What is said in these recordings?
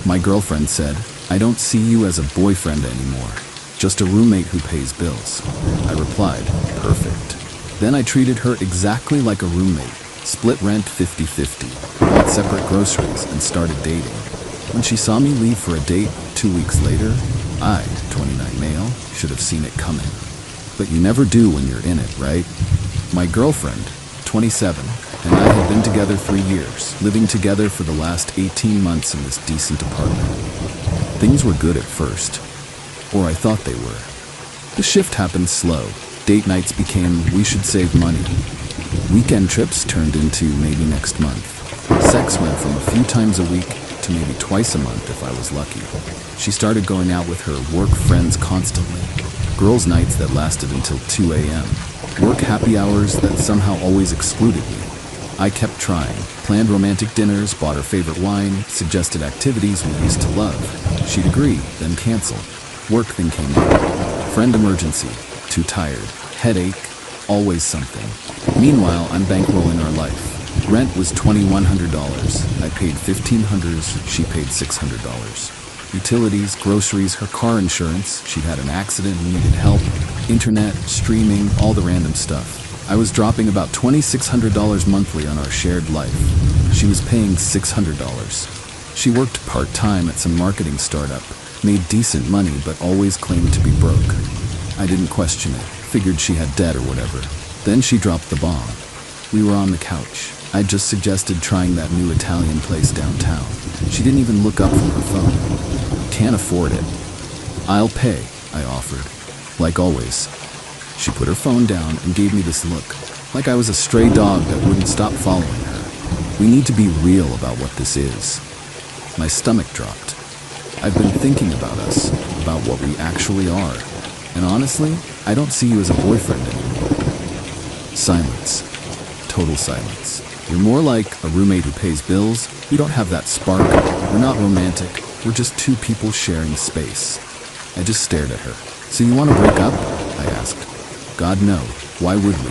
My girlfriend said, "I don't see you as a boyfriend anymore, just a roommate who pays bills." I replied, "Perfect." Then I treated her exactly like a roommate, split rent 50-50, bought separate groceries, and started dating. When she saw me leave for a date 2 weeks later, I, 29 male, should have seen it coming. But you never do when you're in it, right? My girlfriend, 27, and I had been together 3 years, living together for the last 18 months in this decent apartment. Things were good at first, or I thought they were. The shift happened slow. Date nights became, we should save money. Weekend trips turned into maybe next month. Sex went from a few times a week to maybe twice a month if I was lucky. She started going out with her work friends constantly. Girls' nights that lasted until 2 a.m. Work happy hours that somehow always excluded me. I kept trying, planned romantic dinners, bought her favorite wine, suggested activities we used to love. She'd agree, then cancel. Work thing came up. Friend emergency. Too tired. Headache. Always something. Meanwhile, I'm bankrolling our life. Rent was $2,100. I paid $1,500. She paid $600. Utilities, groceries, her car insurance. She'd had an accident and needed help. Internet, streaming, all the random stuff. I was dropping about $2,600 monthly on our shared life. She was paying $600. She worked part-time at some marketing startup, made decent money but always claimed to be broke. I didn't question it, figured she had debt or whatever. Then she dropped the bomb. We were on the couch. I just suggested trying that new Italian place downtown. She didn't even look up from her phone. Can't afford it. "I'll pay," I offered. Like always. She put her phone down and gave me this look, like I was a stray dog that wouldn't stop following her. We need to be real about what this is. My stomach dropped. I've been thinking about us, about what we actually are. And honestly, I don't see you as a boyfriend anymore. Silence. Total silence. You're more like a roommate who pays bills. We don't have that spark. We're not romantic. We're just two people sharing space. I just stared at her. "So you want to break up?" I asked. "God, no. Why would we?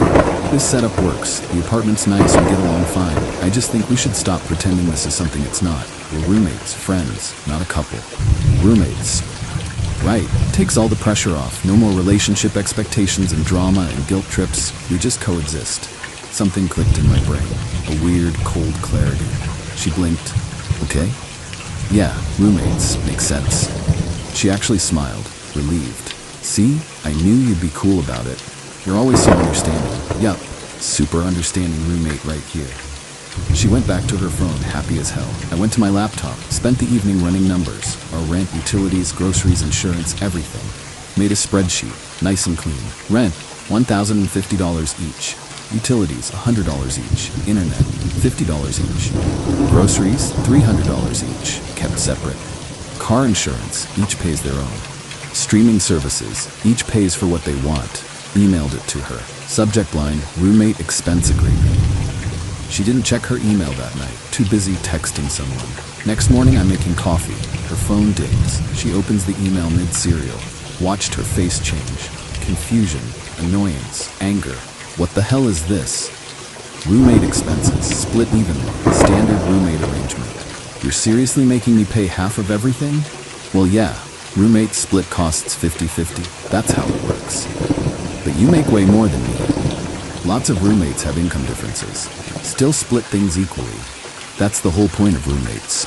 This setup works. The apartment's nice. We get along fine. I just think we should stop pretending this is something it's not. We're roommates, friends, not a couple." Roommates. Right. Takes all the pressure off. No more relationship expectations and drama and guilt trips. We just coexist. Something clicked in my brain. A weird, cold clarity. She blinked. "Okay?" "Yeah, roommates. Makes sense." She actually smiled, relieved. "See? I knew you'd be cool about it. You're always so understanding." "Yup. Super understanding roommate right here." She went back to her phone, happy as hell. I went to my laptop, spent the evening running numbers. Our rent, utilities, groceries, insurance, everything. Made a spreadsheet, nice and clean. Rent, $1,050 each. Utilities, $100 each. Internet, $50 each. Groceries, $300 each, kept separate. Car insurance, each pays their own. Streaming services, each pays for what they want. Emailed it to her. Subject line, roommate expense agreement. She didn't check her email that night, too busy texting someone. Next morning, I'm making coffee. Her phone dings. She opens the email mid-serial. Watched her face change. Confusion, annoyance, anger. What the hell is this? Roommate expenses, split evenly, standard roommate arrangement. You're seriously making me pay half of everything? Well, yeah, roommate split costs 50-50. That's how it works. But you make way more than me. Lots of roommates have income differences. Still split things equally. That's the whole point of roommates.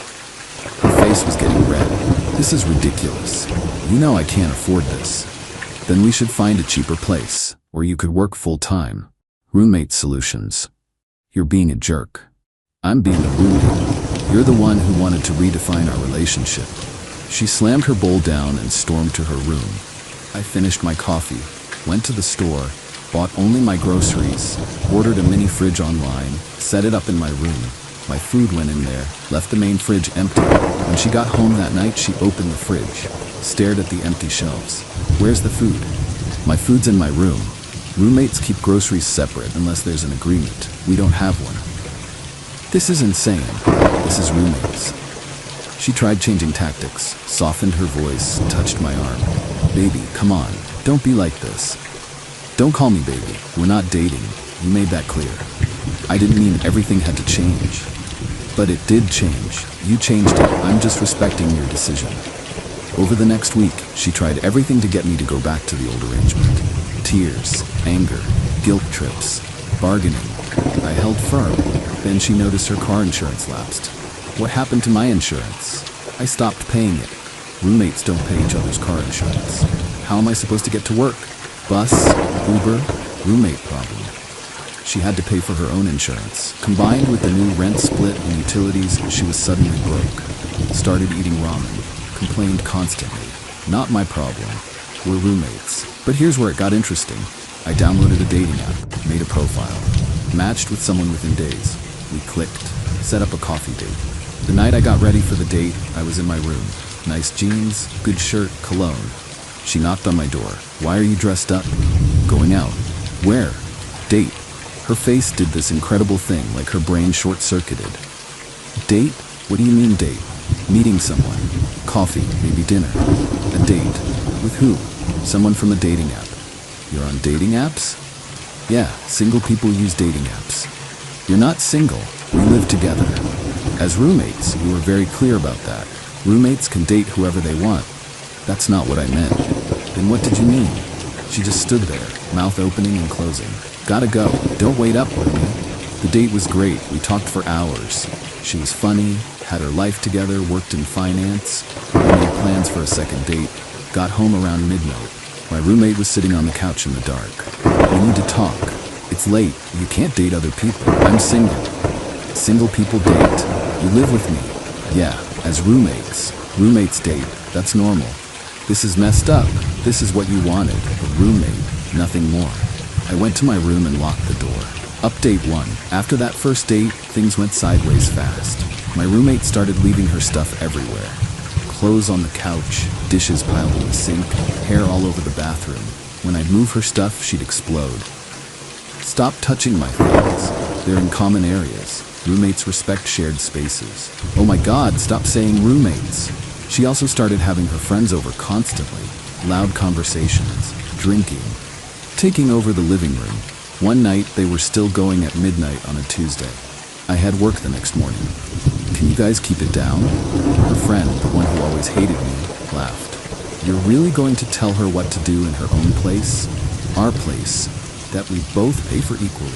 Her face was getting red. This is ridiculous. You know I can't afford this. Then we should find a cheaper place, where you could work full-time. Roommate solutions. You're being a jerk. I'm being a roommate. You're the one who wanted to redefine our relationship. She slammed her bowl down and stormed to her room. I finished my coffee, went to the store, bought only my groceries, ordered a mini fridge online, set it up in my room. My food went in there, left the main fridge empty. When she got home that night, she opened the fridge, stared at the empty shelves. "Where's the food?" "My food's in my room." Roommates keep groceries separate unless there's an agreement. We don't have one. This is insane. This is roommates. She tried changing tactics, softened her voice, touched my arm. "Baby, come on, don't be like this. Don't call me baby, we're not dating. You made that clear." I didn't mean everything had to change. But it did change. You changed it. I'm just respecting your decision. Over the next week, she tried everything to get me to go back to the old arrangement. Tears, anger, guilt trips, bargaining. I held firm. Then she noticed her car insurance lapsed. What happened to my insurance? I stopped paying it. Roommates don't pay each other's car insurance. How am I supposed to get to work? Bus? Uber? Roommate problem. She had to pay for her own insurance. Combined with the new rent split and utilities, she was suddenly broke. Started eating ramen. Complained constantly. Not my problem. We're roommates. But here's where it got interesting. I downloaded a dating app, made a profile, matched with someone within days. We clicked, set up a coffee date. The night I got ready for the date, I was in my room. Nice jeans, good shirt, cologne. She knocked on my door. Why are you dressed up? Going out. Where? Date. Her face did this incredible thing, like her brain short-circuited. Date? What do you mean date? Meeting someone. Coffee, maybe dinner. A date. With who? Someone from a dating app. You're on dating apps? Yeah, single people use dating apps. You're not single. We live together. As roommates, we were very clear about that. Roommates can date whoever they want. That's not what I meant. Then what did you mean? She just stood there, mouth opening and closing. Gotta go. Don't wait up with me. The date was great. We talked for hours. She was funny, had her life together, worked in finance. We made plans for a second date. Got home around midnight. My roommate was sitting on the couch in the dark. We need to talk. It's late. You can't date other people. I'm single. Single people date. You live with me. Yeah, as roommates. Roommates date. That's normal. This is messed up. This is what you wanted. A roommate. Nothing more. I went to my room and locked the door. Update 1. After that first date, things went sideways fast. My roommate started leaving her stuff everywhere. Clothes on the couch, dishes piled in the sink, hair all over the bathroom. When I'd move her stuff, she'd explode. Stop touching my things. They're in common areas. Roommates respect shared spaces. Oh my God, stop saying roommates. She also started having her friends over constantly. Loud conversations, drinking, taking over the living room. One night, they were still going at midnight on a Tuesday. I had work the next morning. Can you guys keep it down? Her friend, the one who always hated me, laughed. You're really going to tell her what to do in her own place? Our place, that we both pay for equally.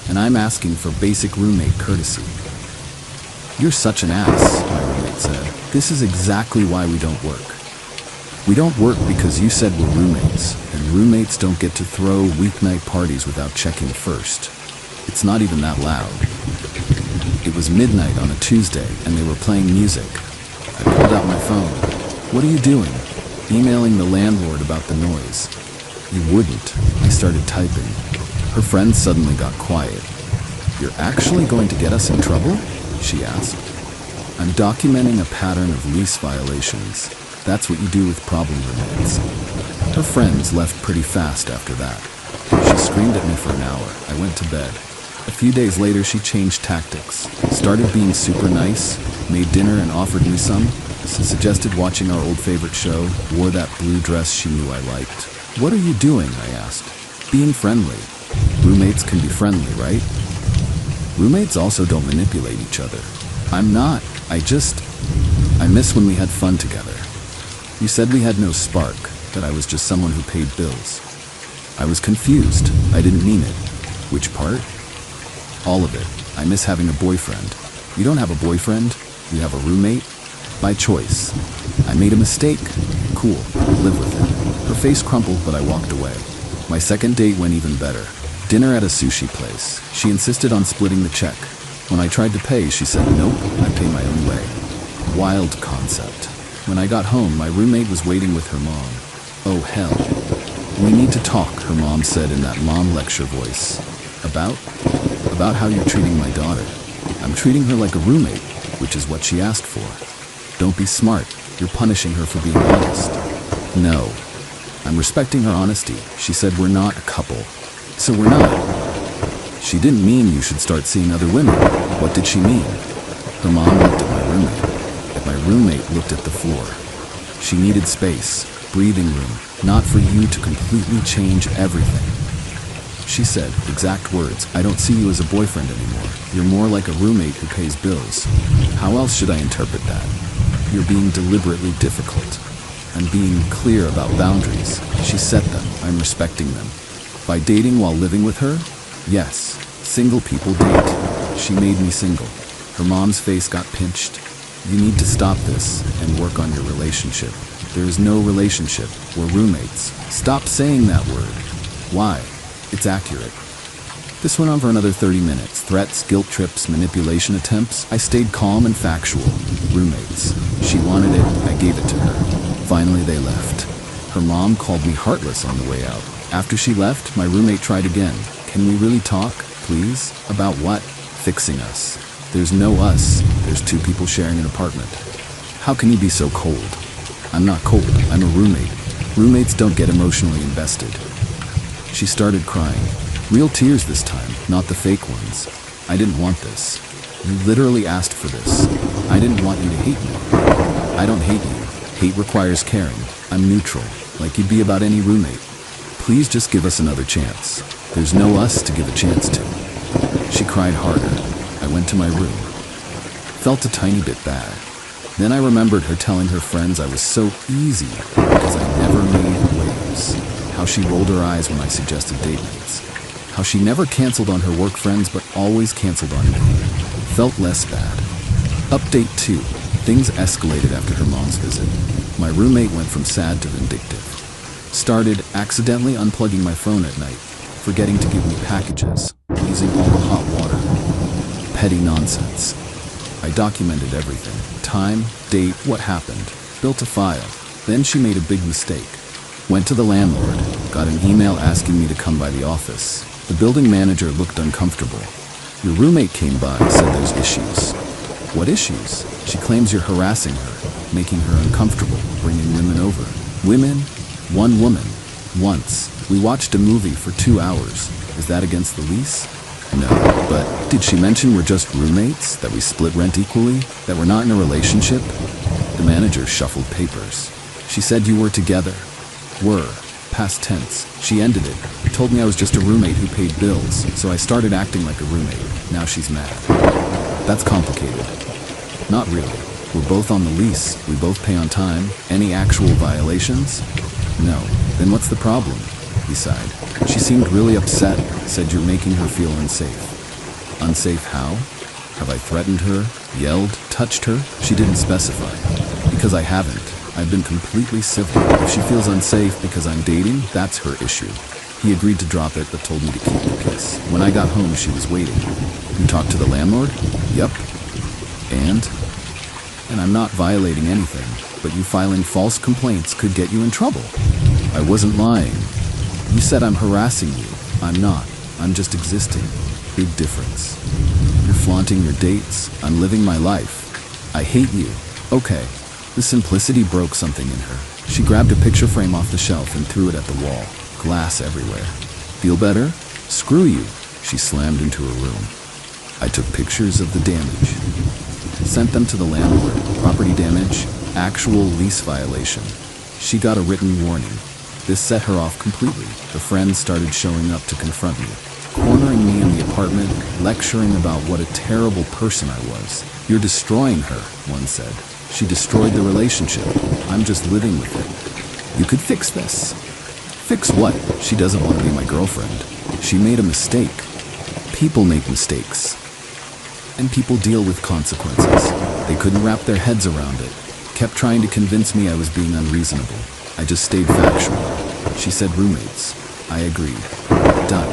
And I'm asking for basic roommate courtesy. You're such an ass, my roommate said. This is exactly why we don't work. We don't work because you said we're roommates, and roommates don't get to throw weeknight parties without checking first. It's not even that loud. It was midnight on a Tuesday, and they were playing music. I pulled out my phone. What are you doing? Emailing the landlord about the noise. You wouldn't. I started typing. Her friend suddenly got quiet. You're actually going to get us in trouble? She asked. I'm documenting a pattern of lease violations. That's what you do with problem roommates. Her friends left pretty fast after that. She screamed at me for an hour. I went to bed. A few days later, she changed tactics. Started being super nice, made dinner and offered me some, suggested watching our old favorite show, wore that blue dress she knew I liked. What are you doing? I asked. Being friendly. Roommates can be friendly, right? Roommates also don't manipulate each other. I'm not. I miss when we had fun together. You said we had no spark, that I was just someone who paid bills. I was confused. I didn't mean it. Which part? All of it. I miss having a boyfriend. You don't have a boyfriend? You have a roommate? By choice. I made a mistake. Cool. Live with it. Her face crumpled, but I walked away. My second date went even better. Dinner at a sushi place. She insisted on splitting the check. When I tried to pay, she said, nope, I pay my own way. Wild concept. When I got home, my roommate was waiting with her mom. Oh, hell. We need to talk, her mom said in that mom lecture voice. About how you're treating my daughter. I'm treating her like a roommate, which is what she asked for. Don't be smart. You're punishing her for being honest. No. I'm respecting her honesty. She said we're not a couple. So we're not. She didn't mean you should start seeing other women. What did she mean? Her mom looked at my roommate. And my roommate looked at the floor. She needed space, breathing room, not for you to completely change everything. She said, exact words, I don't see you as a boyfriend anymore. You're more like a roommate who pays bills. How else should I interpret that? You're being deliberately difficult. I'm being clear about boundaries. She set them. I'm respecting them. By dating while living with her? Yes. Single people date. She made me single. Her mom's face got pinched. You need to stop this and work on your relationship. There is no relationship. We're roommates. Stop saying that word. Why? It's accurate. This went on for another 30 minutes. Threats, guilt trips, manipulation attempts. I stayed calm and factual. Roommates. She wanted it. I gave it to her. Finally, they left. Her mom called me heartless on the way out. After she left, my roommate tried again. Can we really talk, please? About what? Fixing us. There's no us. There's two people sharing an apartment. How can you be so cold? I'm not cold. I'm a roommate. Roommates don't get emotionally invested. She started crying. Real tears this time, not the fake ones. I didn't want this. You literally asked for this. I didn't want you to hate me. I don't hate you. Hate requires caring. I'm neutral, like you'd be about any roommate. Please just give us another chance. There's no us to give a chance to. She cried harder. I went to my room. Felt a tiny bit bad. Then I remembered her telling her friends I was so easy because I never made waves. How she rolled her eyes when I suggested date nights. How she never canceled on her work friends but always canceled on me. Felt less bad. Update 2. Things escalated after her mom's visit. My roommate went from sad to vindictive. Started accidentally unplugging my phone at night, forgetting to give me packages, using all the hot water. Petty nonsense. I documented everything. Time, date, what happened. Built a file. Then she made a big mistake. Went to the landlord, got an email asking me to come by the office. The building manager looked uncomfortable. Your roommate came by, said there's issues. What issues? She claims you're harassing her, making her uncomfortable, bringing women over. Women? One woman. Once. We watched a movie for 2 hours. Is that against the lease? No, but did she mention we're just roommates? That we split rent equally? That we're not in a relationship? The manager shuffled papers. She said you were together. Were. Past tense. She ended it. Told me I was just a roommate who paid bills, so I started acting like a roommate. Now she's mad. That's complicated. Not really. We're both on the lease. We both pay on time. Any actual violations? No. Then what's the problem? He sighed. She seemed really upset, said you're making her feel unsafe. Unsafe how? Have I threatened her, yelled, touched her? She didn't specify. Because I haven't. I've been completely civil. If she feels unsafe because I'm dating, that's her issue. He agreed to drop it, but told me to keep the peace. When I got home, she was waiting. You talked to the landlord? Yep. And I'm not violating anything, but you filing false complaints could get you in trouble. I wasn't lying. You said I'm harassing you. I'm not. I'm just existing. Big difference. You're flaunting your dates. I'm living my life. I hate you. Okay. The simplicity broke something in her. She grabbed a picture frame off the shelf and threw it at the wall. Glass everywhere. Feel better? Screw you. She slammed into her room. I took pictures of the damage. Sent them to the landlord. Property damage. Actual lease violation. She got a written warning. This set her off completely. The friends started showing up to confront me, cornering me in the apartment, lecturing about what a terrible person I was. You're destroying her, one said. She destroyed the relationship. I'm just living with it. You could fix this. Fix what? She doesn't want to be my girlfriend. She made a mistake. People make mistakes. And people deal with consequences. They couldn't wrap their heads around it. Kept trying to convince me I was being unreasonable. I just stayed factual. She said roommates. I agreed. Done.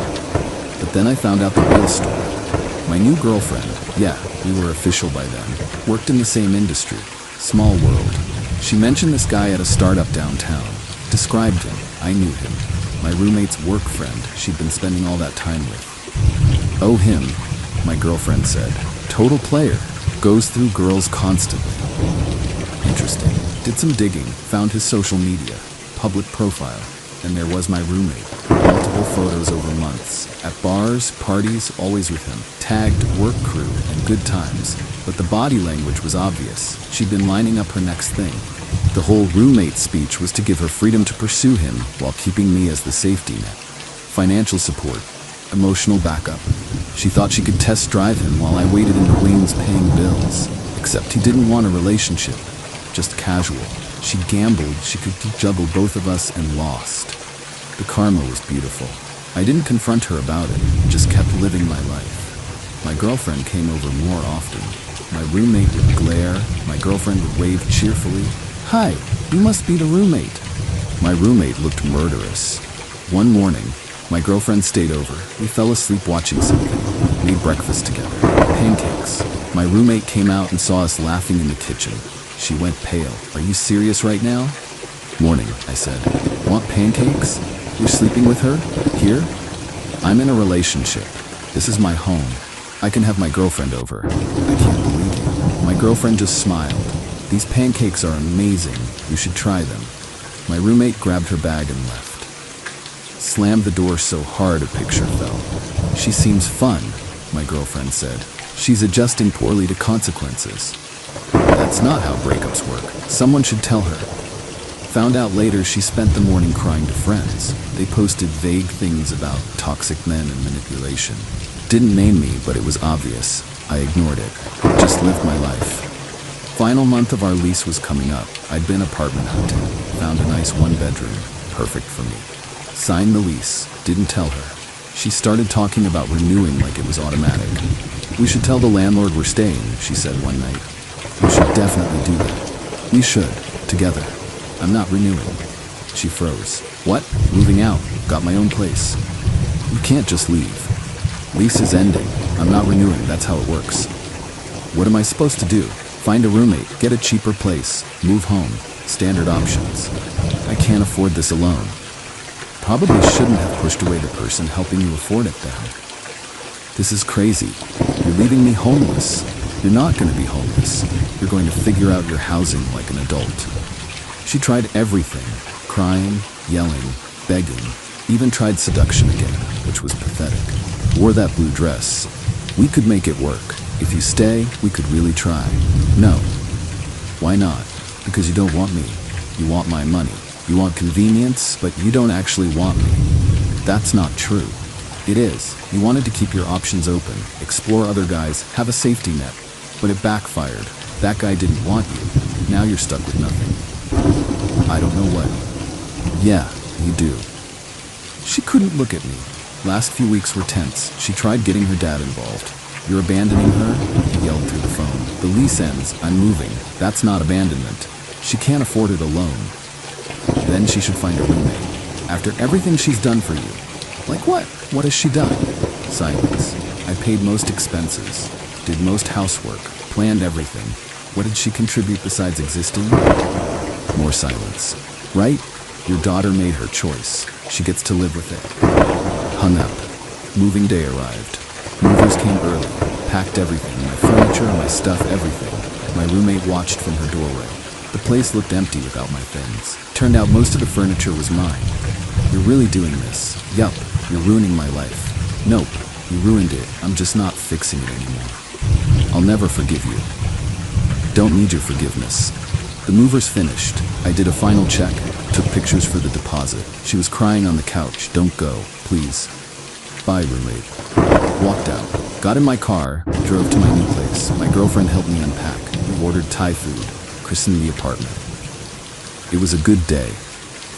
But then I found out the real story. My new girlfriend, yeah, we were official by then, worked in the same industry. Small world. She mentioned this guy at a startup downtown. Described him. I knew him. My roommate's work friend she'd been spending all that time with. Oh, him, my girlfriend said. Total player. Goes through girls constantly. Interesting. Did some digging, found his social media, public profile, and there was my roommate. Multiple photos over months. At bars, parties, always with him. Tagged work crew and good times. But the body language was obvious. She'd been lining up her next thing. The whole roommate speech was to give her freedom to pursue him while keeping me as the safety net. Financial support. emotional backup. She thought she could test drive him while I waited in the wings paying bills. Except he didn't want a relationship, just casual. She gambled she could juggle both of us and lost. The karma was beautiful. I didn't confront her about it, just kept living my life. My girlfriend came over more often. My roommate would glare, my girlfriend would wave cheerfully. "Hi, you must be the roommate." My roommate looked murderous. One morning, my girlfriend stayed over. We fell asleep watching something, made breakfast together, pancakes. My roommate came out and saw us laughing in the kitchen. She went pale. "Are you serious right now?" "Morning," I said. "Want pancakes? You're sleeping with her? Here?" "I'm in a relationship. This is my home. I can have my girlfriend over." "I can't believe you." My girlfriend just smiled. "These pancakes are amazing. You should try them." My roommate grabbed her bag and left. Slammed the door so hard a picture fell. "She seems fun," my girlfriend said. "She's adjusting poorly to consequences." That's not how breakups work. Someone should tell her. Found out later she spent the morning crying to friends. They posted vague things about toxic men and manipulation. Didn't name me, but it was obvious. I ignored it. Just lived my life. Final month of our lease was coming up. I'd been apartment hunting. Found a nice one-bedroom. Perfect for me. Signed the lease. Didn't tell her. She started talking about renewing like it was automatic. "We should tell the landlord we're staying," she said one night. "We should definitely do that. We should. Together. I'm not renewing." She froze. "What? Moving out. Got my own place." "You can't just leave. Lease is ending. I'm not renewing. That's how it works." "What am I supposed to do? Find a roommate, get a cheaper place, move home. Standard options. I can't afford this alone." Probably shouldn't have pushed away the person helping you afford it then. "This is crazy. You're leaving me homeless." "You're not going to be homeless. You're going to figure out your housing like an adult." She tried everything. Crying, yelling, begging. Even tried seduction again, which was pathetic. Wore that blue dress. "We could make it work. If you stay, we could really try." "No." "Why not?" "Because you don't want me. You want my money. You want convenience, but you don't actually want me." "That's not true." "It is. You wanted to keep your options open, explore other guys, have a safety net. But it backfired. That guy didn't want you. Now you're stuck with nothing." "I don't know what." "Yeah, you do." She couldn't look at me. Last few weeks were tense. She tried getting her dad involved. "You're abandoning her?" He yelled through the phone. "The lease ends. I'm moving. That's not abandonment. She can't afford it alone." "Then she should find a roommate. After everything she's done for you." "Like what? What has she done?" Silence. "I paid most expenses. Did most housework. Planned everything. What did she contribute besides existing?" More silence. "Right? Your daughter made her choice. She gets to live with it." Hung up. Moving day arrived. Movers came early. Packed everything. My furniture, my stuff, everything. My roommate watched from her doorway. The place looked empty without my things. Turned out most of the furniture was mine. "You're really doing this?" "Yup. You're ruining my life." "Nope. You ruined it. I'm just not fixing it anymore." "I'll never forgive you." "Don't need your forgiveness." The movers finished. I did a final check, took pictures for the deposit. She was crying on the couch. "Don't go, please." "Bye, roommate." Walked out. Got in my car, drove to my new place. My girlfriend helped me unpack. We ordered Thai food, christened the apartment. It was a good day.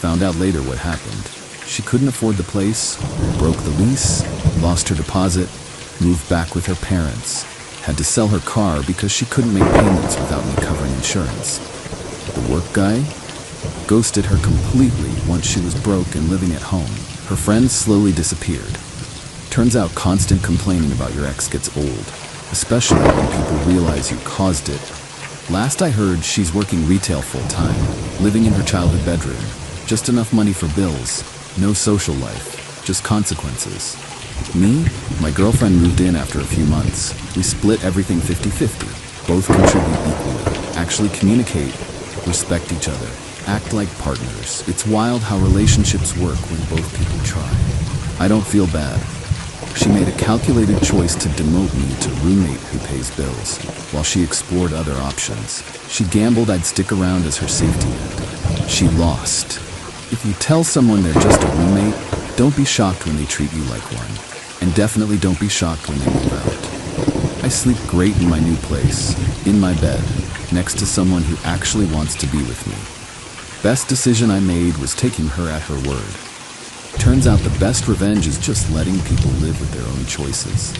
Found out later what happened. She couldn't afford the place, broke the lease, lost her deposit, moved back with her parents. Had to sell her car because she couldn't make payments without me covering insurance. The work guy ghosted her completely once she was broke and living at home. Her friends slowly disappeared. Turns out constant complaining about your ex gets old, especially when people realize you caused it. Last I heard, she's working retail full-time, living in her childhood bedroom. Just enough money for bills, no social life, just consequences. Me? My girlfriend moved in after a few months. We split everything 50-50. Both contribute equally. Actually communicate, respect each other, act like partners. It's wild how relationships work when both people try. I don't feel bad. She made a calculated choice to demote me to roommate who pays bills, while she explored other options. She gambled I'd stick around as her safety net. She lost. If you tell someone they're just a roommate, don't be shocked when they treat you like one. And definitely don't be shocked when they move out. I sleep great in my new place, in my bed, next to someone who actually wants to be with me. Best decision I made was taking her at her word. Turns out the best revenge is just letting people live with their own choices.